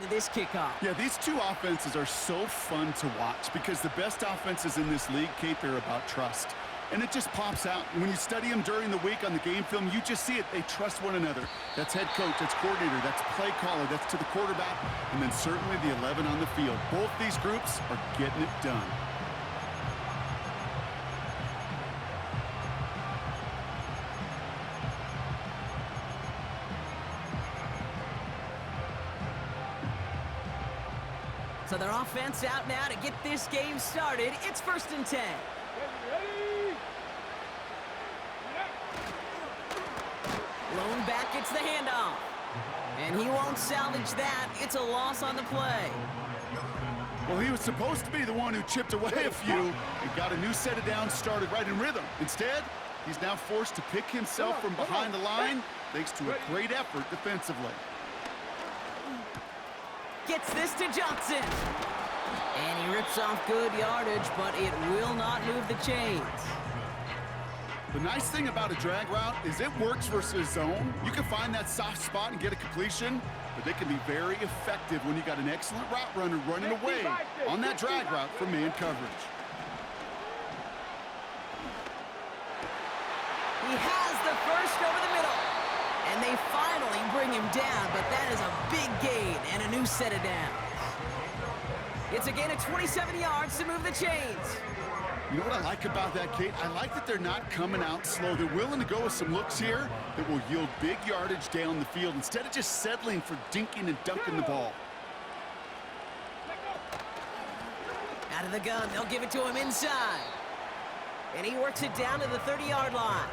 this kickoff. Yeah, these two offenses are so fun to watch because the best offenses in this league, Kate, they're about trust. And it just pops out. When you study them during the week on the game film, you just see it. They trust one another. That's head coach, that's coordinator, that's play caller, that's to the quarterback, and then certainly the 11 on the field. Both these groups are getting it done. So their offense out now to get this game started. It's 1st and 10. Lone back gets the handoff. And he won't salvage that. It's a loss on the play. Well, he was supposed to be the one who chipped away a few and got a new set of downs started right in rhythm. Instead, he's now forced to pick himself from behind the line thanks to a great effort defensively. Gets this to Johnson. And he rips off good yardage, but it will not move the chains. The nice thing about a drag route is it works versus zone. You can find that soft spot and get a completion, but they can be very effective when you got an excellent route runner running away on that drag route from man coverage. He has the first over the middle. And they finally bring him down, but that is a big gain and a new set of downs. It's a gain of 27 yards to move the chains. You know what I like about that, Kate? I like that they're not coming out slow. They're willing to go with some looks here that will yield big yardage down the field instead of just settling for dinking and dunking the ball. Out of the gun, they'll give it to him inside. And he works it down to the 30-yard line.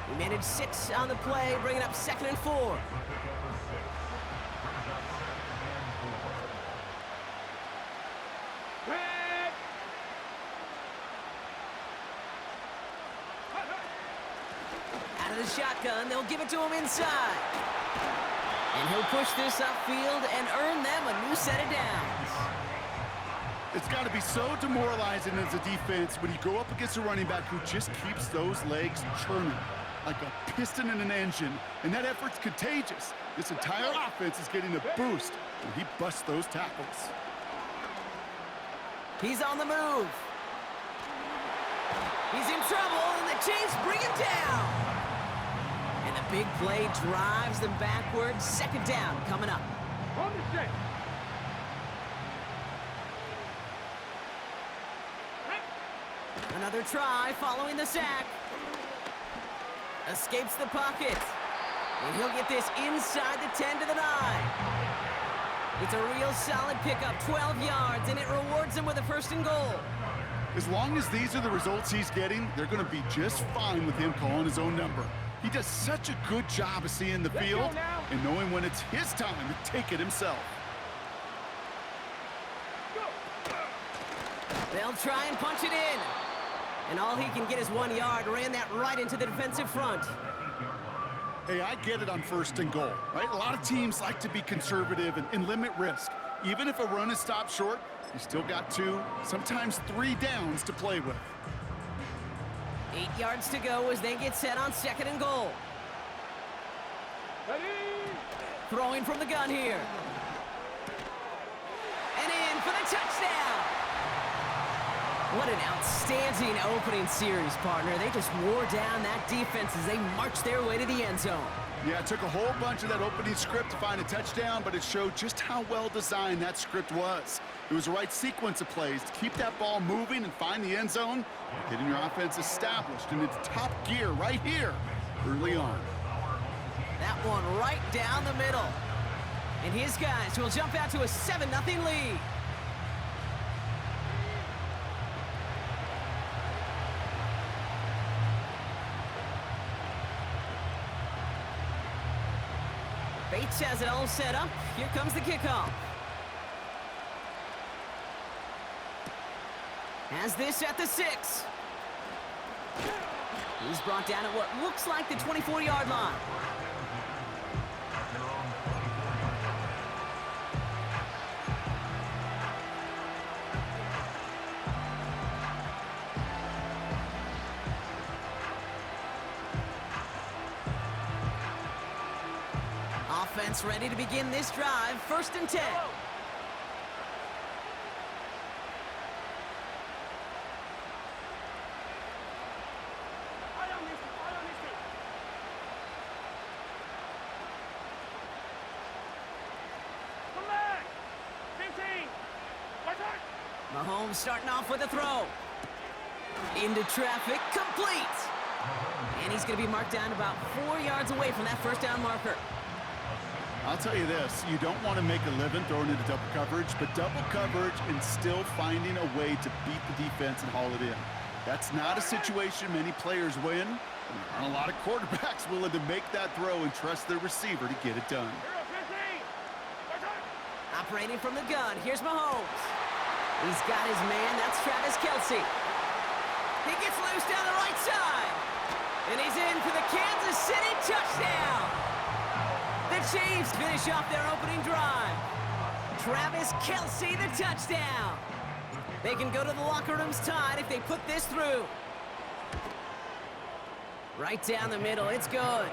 He managed 6 on the play, bringing up 2nd and 4. Out of the shotgun, they'll give it to him inside. And he'll push this upfield and earn them a new set of downs. It's got to be so demoralizing as a defense when you go up against a running back who just keeps those legs churning like a piston in an engine, and that effort's contagious. This entire offense is getting a boost when he busts those tackles. He's on the move. He's in trouble, and the Chiefs bring him down. And the big play drives them backwards. 2nd down coming up. Another try following the sack. Escapes the pocket. And he'll get this inside the 10 to the 9. It's a real solid pickup, 12 yards, and it rewards him with a 1st and goal. As long as these are the results he's getting, they're going to be just fine with him calling his own number. He does such a good job of seeing the field and knowing when it's his time to take it himself. They'll try and punch it in. And all he can get is 1 yard. Ran that right into the defensive front. Hey, I get it on 1st and goal, right? A lot of teams like to be conservative and limit risk. Even if a run is stopped short, you still got 2, sometimes 3 downs to play with. 8 yards to go as they get set on 2nd and goal. Ready? Throwing from the gun here. And in for the touchdown. What an outstanding opening series, partner. They just wore down that defense as they marched their way to the end zone. Yeah, it took a whole bunch of that opening script to find a touchdown, but it showed just how well designed that script was. It was the right sequence of plays to keep that ball moving and find the end zone, getting your offense established in its top gear right here early on. That one right down the middle. And his guys will jump out to a 7-0 lead. Bates has it all set up. Here comes the kickoff. Has this at the 6. He's brought down at what looks like the 24-yard line. Offense ready to begin this drive. 1st and 10. Mahomes starting off with a throw. Into traffic, complete. And he's going to be marked down about 4 yards away from that 1st down marker. I'll tell you this, you don't want to make a living throwing into double coverage, but double coverage and still finding a way to beat the defense and haul it in. That's not a situation many players win. And there aren't a lot of quarterbacks willing to make that throw and trust their receiver to get it done. Operating from the gun, here's Mahomes. He's got his man, that's Travis Kelce. He gets loose down the right side. And he's in for the Kansas City touchdown. The Chiefs finish off their opening drive. Travis Kelce, the touchdown. They can go to the locker rooms tied if they put this through. Right down the middle, it's good.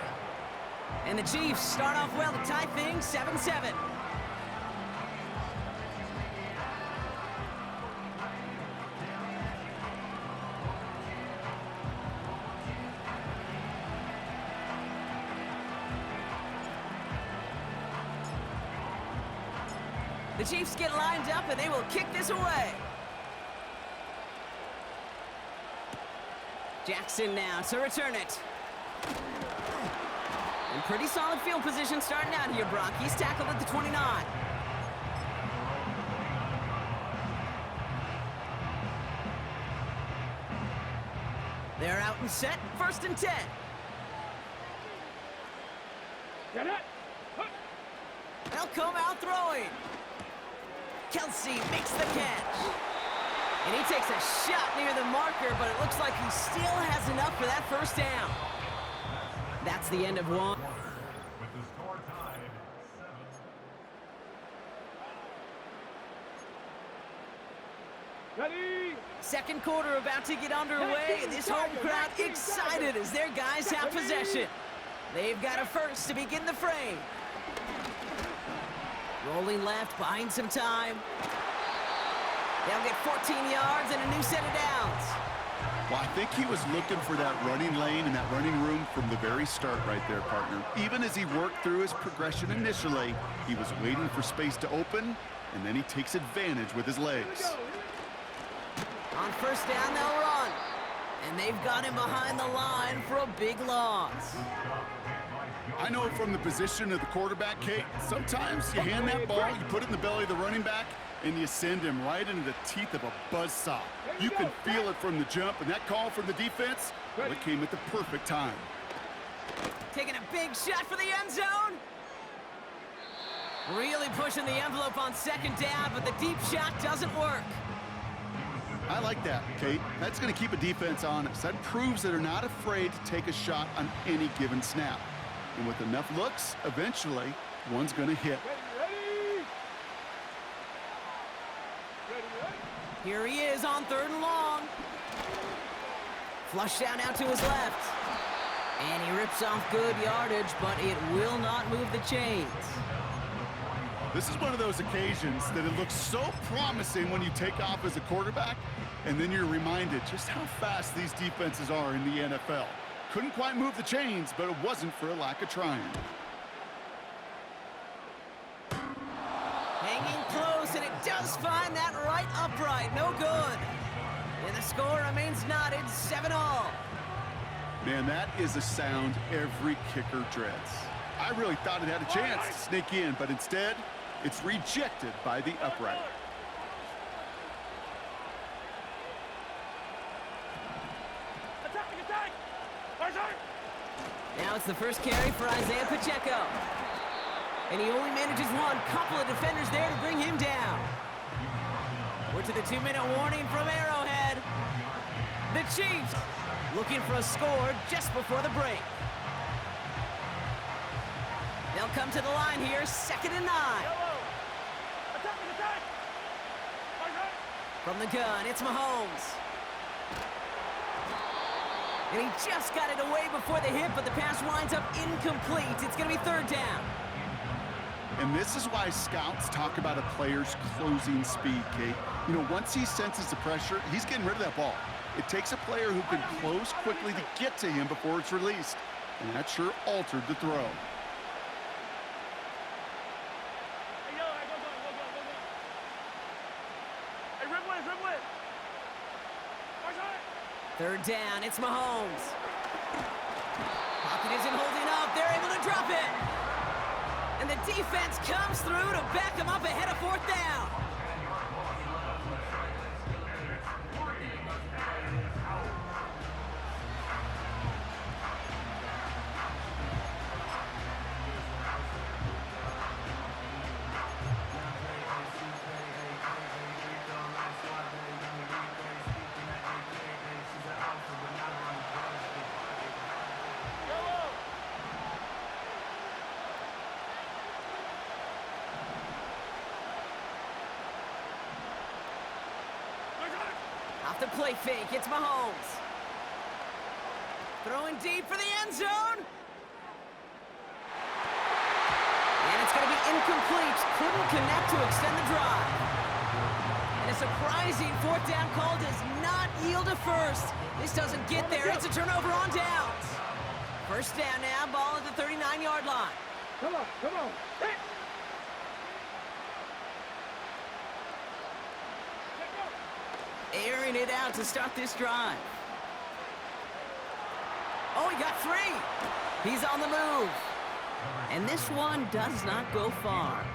And the Chiefs start off well to tie things 7-7. The Chiefs get lined up, and they will kick this away. Jackson now to return it. In pretty solid field position starting out here, Brock. He's tackled at the 29. They're out and set. 1st and 10. Get it! They'll come out throwing. Kelce makes the catch. And he takes a shot near the marker, but it looks like he still has enough for that 1st down. That's the end of one. With the score tied 7. Ready! 2nd quarter about to get underway, and this home crowd excited as their guys have possession. They've got a 1st to begin the frame. Rolling left, buying some time. They'll get 14 yards and a new set of downs. Well, I think he was looking for that running lane and that running room from the very start right there, partner. Even as he worked through his progression initially, he was waiting for space to open, and then he takes advantage with his legs. On 1st down, they'll run. And they've got him behind the line for a big loss. I know from the position of the quarterback, Kate, sometimes you hand that ball, you put it in the belly of the running back, and you send him right into the teeth of a buzzsaw. You can feel it from the jump, and that call from the defense, well, it came at the perfect time. Taking a big shot for the end zone. Really pushing the envelope on 2nd down, but the deep shot doesn't work. I like that, Kate. That's going to keep a defense honest. That proves that they're not afraid to take a shot on any given snap. And with enough looks, eventually, one's going to hit. Here he is on 3rd and long. Flush down out to his left. And he rips off good yardage, but it will not move the chains. This is one of those occasions that it looks so promising when you take off as a quarterback, and then you're reminded just how fast these defenses are in the NFL. Couldn't quite move the chains, but it wasn't for a lack of trying. Hanging close, and it does find that right upright. No good. And the score remains knotted, 7-all. Man, that is a sound every kicker dreads. I really thought it had a chance to sneak in, but instead, it's rejected by the upright. Now it's the 1st carry for Isaiah Pacheco. And he only manages one. Couple of defenders there to bring him down. We're to the 2-minute warning from Arrowhead. The Chiefs looking for a score just before the break. They'll come to the line here, 2nd and 9. From the gun, it's Mahomes. And he just got it away before the hit, but the pass winds up incomplete. It's going to be 3rd down. And this is why scouts talk about a player's closing speed, Kate. You know, once he senses the pressure, he's getting rid of that ball. It takes a player who can close quickly to get to him before it's released. And that sure altered the throw. Third down, it's Mahomes. Pocket isn't holding up. They're able to drop it. And the defense comes through to back him up ahead of fourth down. Off the play fake, it's Mahomes. Throwing deep for the end zone. And it's going to be incomplete. Couldn't connect to extend the drive. And a surprising fourth down call does not yield a first. This doesn't get there. It's a turnover on downs. First down now, ball at the 39-yard line. Come on, come on. Hey. Airing it out to start this drive. Oh, he got 3. He's on the move. And this one does not go far.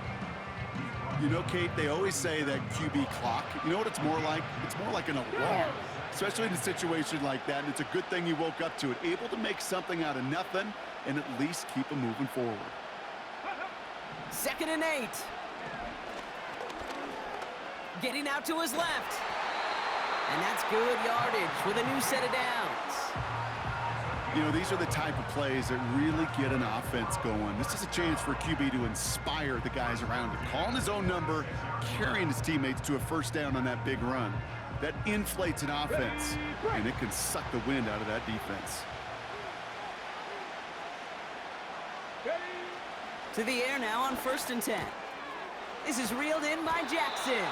You know, Kate, they always say that QB clock, you know what it's more like? It's more like an alarm, especially in a situation like that. And it's a good thing you woke up to it, able to make something out of nothing and at least keep them moving forward. 2nd and 8. Getting out to his left. And that's good yardage with a new set of downs. You know, these are the type of plays that really get an offense going. This is a chance for QB to inspire the guys around him. Calling his own number, carrying his teammates to a first down on that big run. That inflates an offense, and it can suck the wind out of that defense. To the air now on 1st and 10. This is reeled in by Jackson.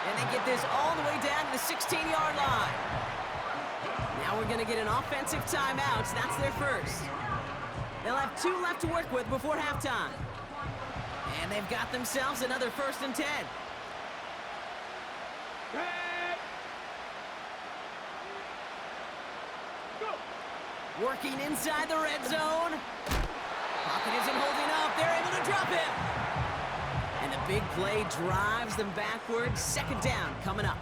And they get this all the way down to the 16-yard line. Now we're going to get an offensive timeout. That's their first. They'll have 2 left to work with before halftime. And they've got themselves another 1st and 10. Working inside the red zone. Pocket isn't holding up. They're able to drop him. And the big play drives them backwards. 2nd down coming up.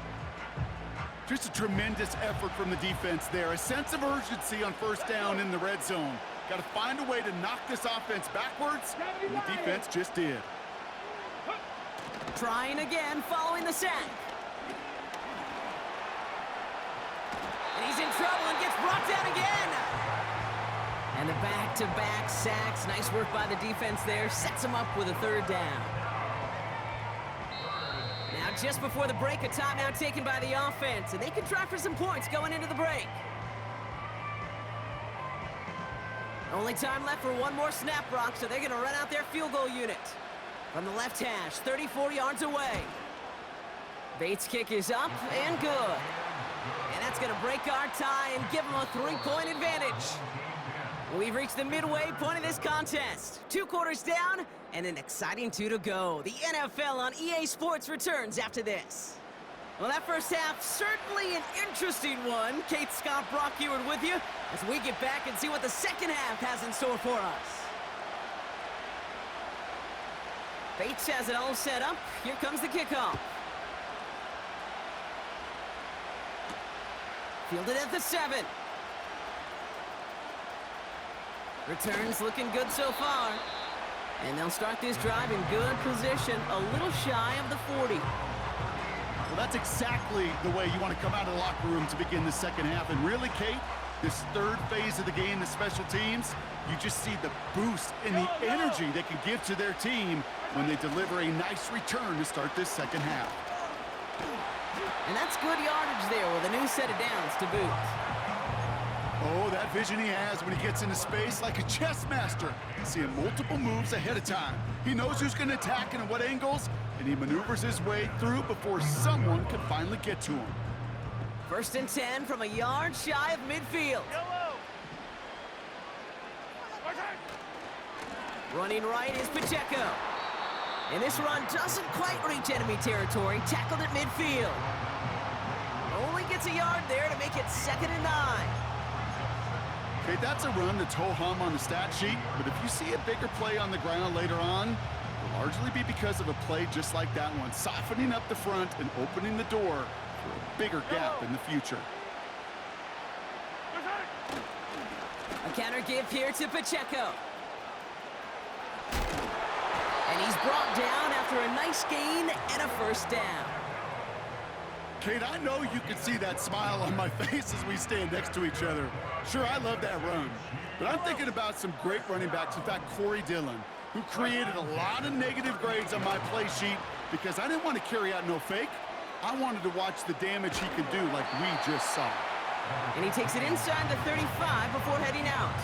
Just a tremendous effort from the defense there. A sense of urgency on first down in the red zone. Got to find a way to knock this offense backwards, and the defense just did. Trying again following the sack. And he's in trouble and gets brought down again. And the back-to-back sacks. Nice work by the defense there. Sets him up with a 3rd down. Now, just before the break, a timeout taken by the offense, and they can try for some points going into the break. Only time left for one more snap, Brock, so they're going to run out their field goal unit. From the left hash, 34 yards away. Bates' kick is up and good. And that's going to break our tie and give them a 3-point advantage. We've reached the midway point of this contest. 2 quarters down and an exciting 2 to go. The NFL on EA Sports returns after this. Well, that first half, certainly an interesting one. Kate, Scott, Brock Ewart with you as we get back and see what the second half has in store for us. Bates has it all set up. Here comes the kickoff. Fielded at the 7. Returns looking good so far. And they'll start this drive in good position, a little shy of the 40. Well, that's exactly the way you want to come out of the locker room to begin the second half. And really, Kate, this 3rd phase of the game, the special teams, you just see the boost and the energy they can give to their team when they deliver a nice return to start this second half. And that's good yardage there with a new set of downs to boot. Oh, that vision he has when he gets into space like a chess master, seeing multiple moves ahead of time. He knows who's going to attack and at what angles, and he maneuvers his way through before someone can finally get to him. 1st and 10 from a yard shy of midfield. Running right is Pacheco. And this run doesn't quite reach enemy territory, tackled at midfield. Only gets a yard there to make it 2nd and 9. Okay, that's a run that's ho-hum on the stat sheet, but if you see a bigger play on the ground later on, it'll largely be because of a play just like that one, softening up the front and opening the door for a bigger gap in the future. A counter give here to Pacheco. And he's brought down after a nice gain and a 1st down. Kate, I know you can see that smile on my face as we stand next to each other. Sure, I love that run, but I'm thinking about some great running backs. In fact, Corey Dillon, who created a lot of negative grades on my play sheet because I didn't want to carry out no fake. I wanted to watch the damage he could do like we just saw. And he takes it inside the 35 before heading out.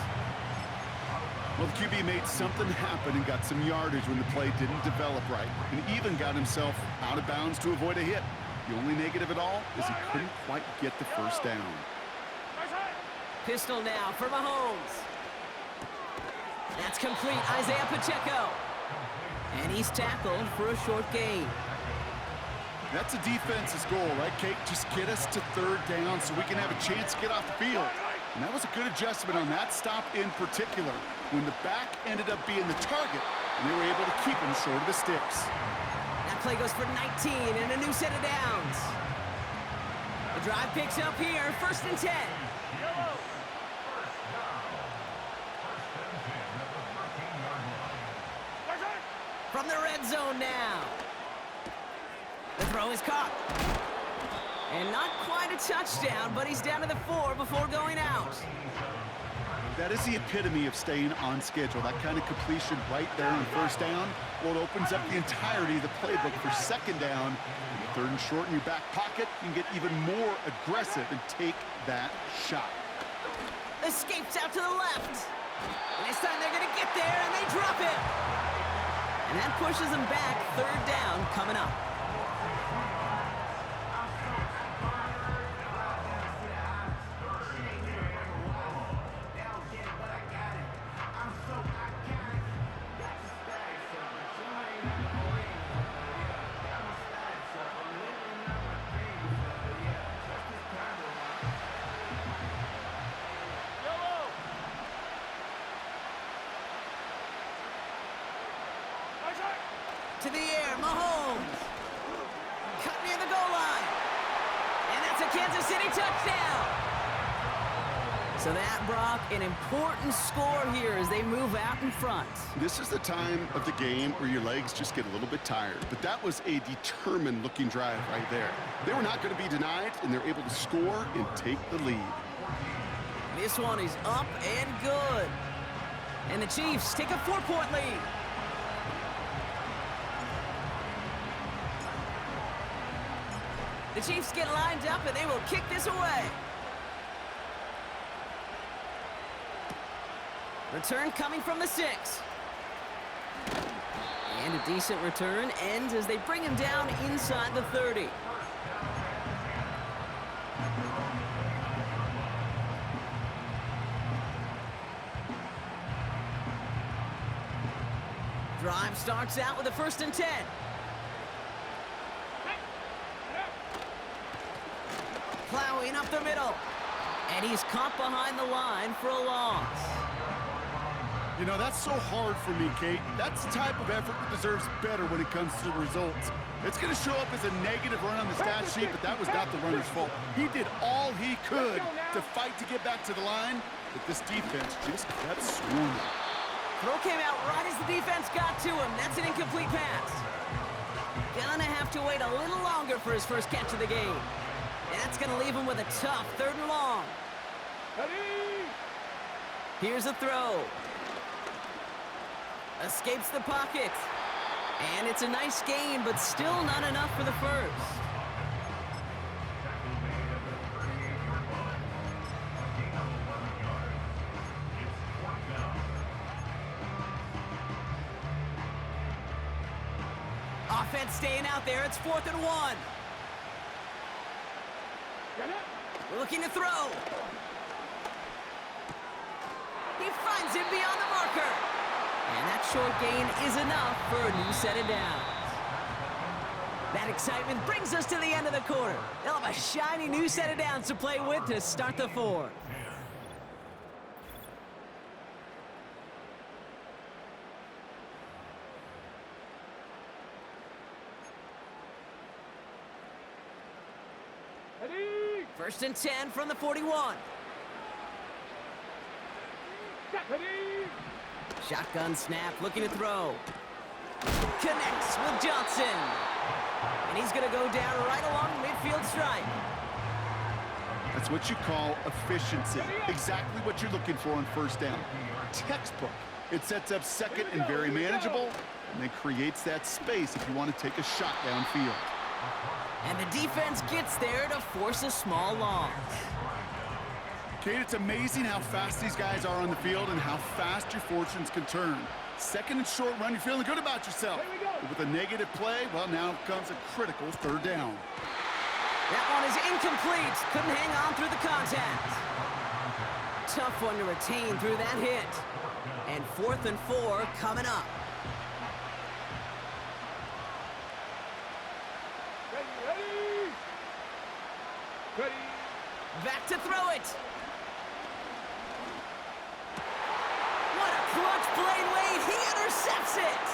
Well, the QB made something happen and got some yardage when the play didn't develop right, and even got himself out of bounds to avoid a hit. The only negative at all is he couldn't quite get the 1st down. Pistol now for Mahomes. That's complete, Isaiah Pacheco. And he's tackled for a short gain. That's a defense's goal, right, Kate? Just get us to 3rd down so we can have a chance to get off the field. And that was a good adjustment on that stop in particular, when the back ended up being the target, and they were able to keep him short of the sticks. That play goes for 19 and a new set of downs. The drive picks up here, 1st and 10. From the red zone now. The throw is caught. And not quite a touchdown, but he's down to the 4 before going out. That is the epitome of staying on schedule. That kind of completion right there on 1st down. Well, it opens up the entirety of the playbook for 2nd down. 3rd and short in your back pocket, you can get even more aggressive and take that shot. Escapes out to the left. And this time they're going to get there, and they drop it. And that pushes them back, 3rd down coming up. To the air, Mahomes. Cut near the goal line. And that's a Kansas City touchdown. So that, Brock, an important score here as they move out in front. This is the time of the game where your legs just get a little bit tired. But that was a determined-looking drive right there. They were not going to be denied, and they're able to score and take the lead. This one is up and good. And the Chiefs take a 4-point lead. The Chiefs get lined up, and they will kick this away. Return coming from the 6. And a decent return ends as they bring him down inside the 30. Drive starts out with a 1st and 10. Plowing up the middle. And he's caught behind the line for a loss. You know, that's so hard for me, Kate. That's the type of effort that deserves better when it comes to the results. It's going to show up as a negative run on the stat sheet, but that was not the runner's fault. He did all he could to fight to get back to the line, but this defense just kept swarming. Throw came out right as the defense got to him. That's an incomplete pass. Gonna have to wait a little longer for his first catch of the game. And that's gonna leave him with a tough 3rd and long. Here's a throw. Escapes the pocket. And it's a nice gain, but still not enough for the 1st. staying out there. It's 4th and 1. Get it. Looking to throw. He finds him beyond the marker. And that short gain is enough for a new set of downs. That excitement brings us to the end of the quarter. They'll have a shiny new set of downs to play with to start the fourth. Ready. 1st and 10 from the 41. Ready. Shotgun snap, looking to throw. Connects with Johnson. And he's going to go down right along the midfield stripe. That's what you call efficiency. Exactly what you're looking for on 1st down. Textbook. It sets up 2nd and very manageable, and then creates that space if you want to take a shot downfield. And the defense gets there to force a small loss. Kate, it's amazing how fast these guys are on the field and how fast your fortunes can turn. 2nd and short run, you're feeling good about yourself. But with a negative play, well, now comes a critical 3rd down. That one is incomplete. Couldn't hang on through the contact. Tough one to retain through that hit. And 4th and 4 coming up. Ready. Ready. Back to throw it. What a clutch play, Wade. He intercepts it.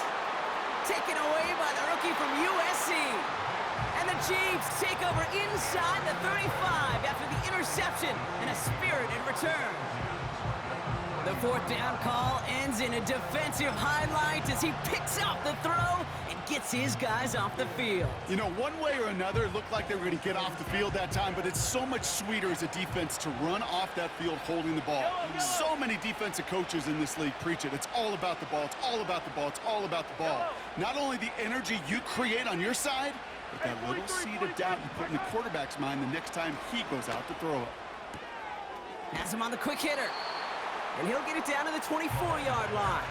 Taken away by the rookie from USC. And the Chiefs take over inside the 35 after the interception and a spirited return. The 4th down call ends in a defensive highlight as he picks out the throw and gets his guys off the field. You know, one way or another, it looked like they were going to get off the field that time, but it's so much sweeter as a defense to run off that field holding the ball. So many defensive coaches in this league preach it. It's all about the ball. It's all about the ball. It's all about the ball. Not only the energy you create on your side, but that little seed of doubt you put in the quarterback's mind the next time he goes out to throw it. Has him on the quick hitter. And he'll get it down to the 24-yard line.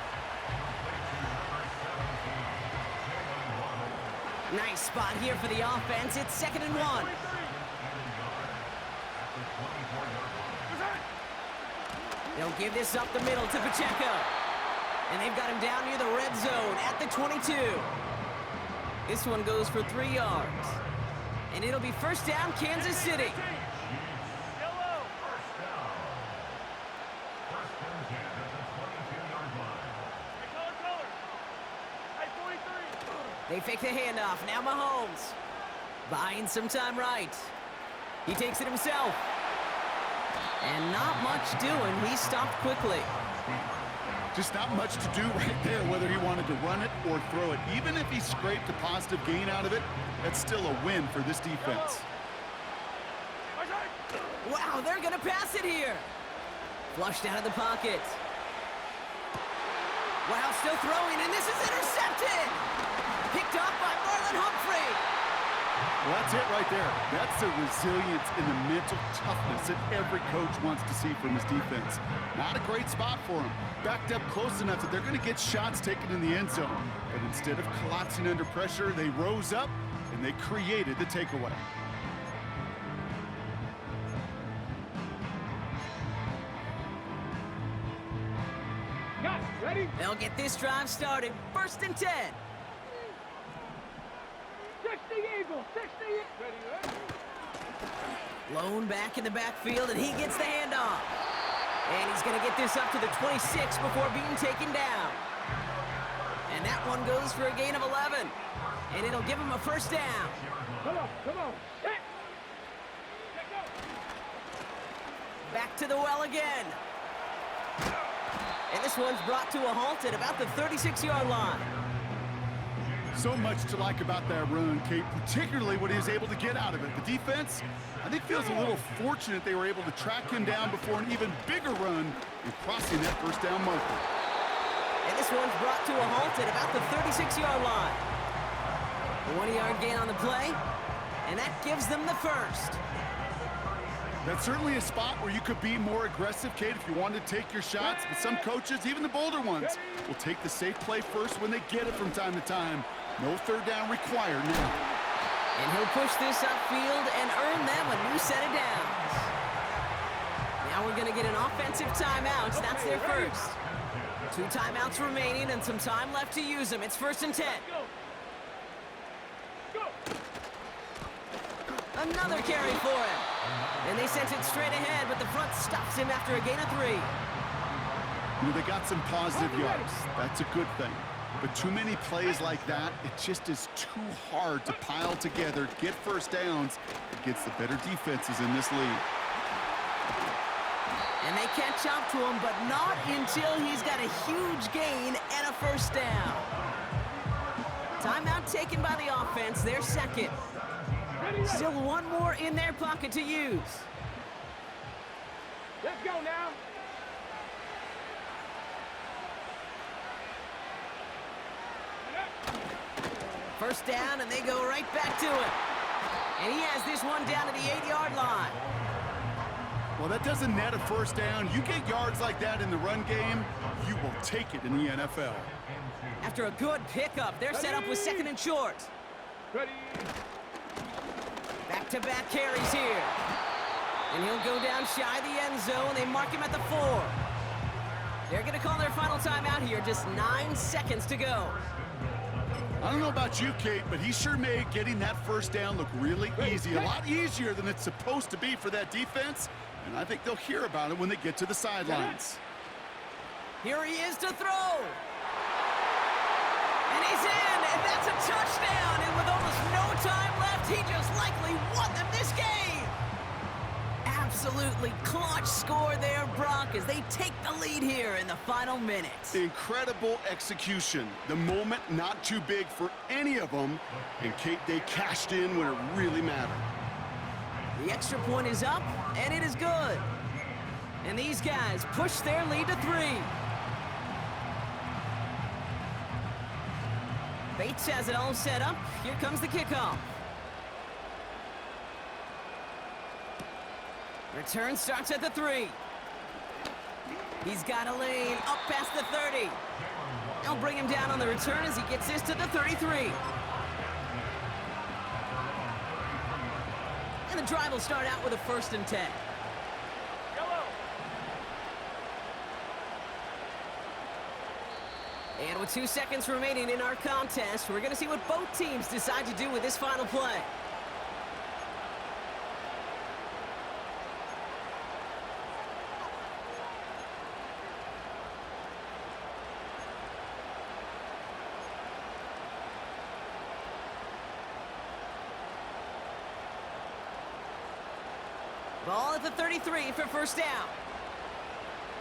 Nice spot here for the offense. It's 2nd and 1. They'll give this up the middle to Pacheco. And they've got him down near the red zone at the 22. This one goes for 3 yards. And it'll be 1st down, Kansas City. They fake the handoff. Now Mahomes. Buying some time right. He takes it himself. And not much doing. He stopped quickly. Just not much to do right there, whether he wanted to run it or throw it. Even if he scraped a positive gain out of it, that's still a win for this defense. Wow, they're going to pass it here. Flushed out of the pocket. Wow, still throwing, and this is intercepted. Picked off by Marlon Humphrey. Well, that's it right there. That's the resilience and the mental toughness that every coach wants to see from his defense. Not a great spot for him. Backed up close enough that they're going to get shots taken in the end zone. But instead of collapsing under pressure, they rose up and they created the takeaway. Got it. Ready. They'll get this drive started. 1st and 10. 60 Eagles. 60. Ready. Lone back in the backfield, and he gets the handoff. And he's going to get this up to the 26 before being taken down. And that one goes for a gain of 11. And it'll give him a 1st down. Come on. Come on. Hit. Back to the well again. And this one's brought to a halt at about the 36-yard line. So much to like about that run, Kate, particularly what he was able to get out of it. The defense, I think, feels a little fortunate they were able to track him down before an even bigger run in crossing that 1st down marker. And this one's brought to a halt at about the 36-yard line. A 1-yard gain on the play, and that gives them the 1st. That's certainly a spot where you could be more aggressive, Kate, if you wanted to take your shots. But some coaches, even the bolder ones, will take the safe play first when they get it from time to time. No third down required now. And he'll push this upfield and earn them a new set of downs. Now we're going to get an offensive timeout. That's their first. 2 timeouts remaining and some time left to use them. It's 1st and 10. Another carry for him. And they sent it straight ahead, but the front stops him after a gain of 3. You know, they got some positive yards. That's a good thing. But too many plays like that, it just is too hard to pile together, get first downs against the better defenses in this league. And they catch up to him, but not until he's got a huge gain and a first down. Timeout taken by the offense, their second. Still one more in their pocket to use. Let's go now. First down, and they go right back to it. And he has this one down to the 8-yard line. Well, that doesn't net a first down. You get yards like that in the run game, you will take it in the NFL. After a good pickup, they're set up with 2nd and short. Ready. Back-to-back carries here. And he'll go down shy of the end zone. They mark him at the 4. They're going to call their final timeout here. Just 9 seconds to go. I don't know about you, Kate, but he sure made getting that first down look really easy. A lot easier than it's supposed to be for that defense. And I think they'll hear about it when they get to the sidelines. Here he is to throw. And he's in, and that's a touchdown. And with almost no time left, he just likely won them this game. Absolutely clutch score there, Brock, as they take the lead here in the final minutes. Incredible execution. The moment not too big for any of them. And Kate, they cashed in when it really mattered. The extra point is up, and it is good. And these guys push their lead to 3. Bates has it all set up. Here comes the kickoff. Return starts at the 3. He's got a lane up past the 30. They'll bring him down on the return as he gets this to the 33. And the drive will start out with a 1st and 10. Yellow. And with 2 seconds remaining in our contest, we're going to see what both teams decide to do with this final play. Ball at the 33 for first down.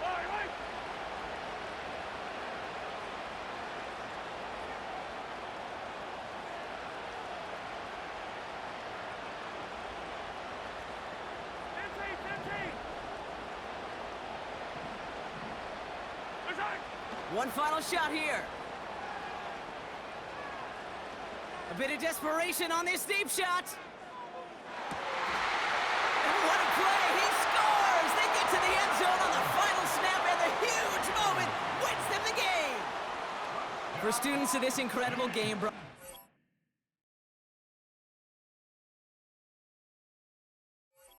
All right. One final shot here. A bit of desperation on this deep shot. What a play! He scores! They get to the end zone on the final snap, and the huge moment wins them the game. For students of this incredible game,